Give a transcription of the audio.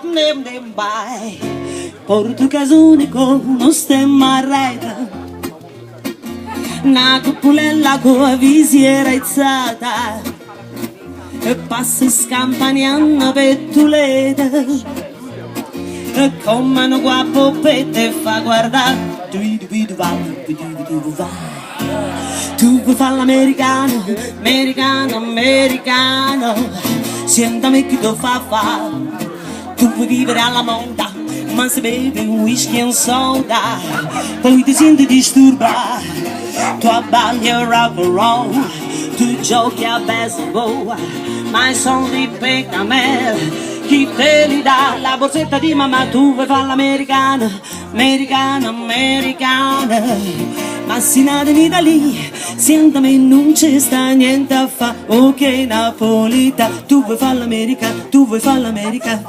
nem vai. Portucasone con uno stemma reta, una cupolella con la visiera izzata, e passa scampagnando pettuleta, e come una guapopetta e fa guardare. Tu vuoi fare l'americano, americano, americano, sentami che tu fa. Tu vuoi vivere alla moda, ma se bevi un whisky e un soda, poi ti senti disturba. Tu abballi a rock and roll, tu giochi a baseball, ma i soldi per camel, chi te li dà? La borsetta di mamma. Tu vuoi fare l'americana, americana, americana, ma si natemi da lì, sentami non ci sta niente a fa. Ok Napolita, tu vuoi fare l'America, tu vuoi fare l'America,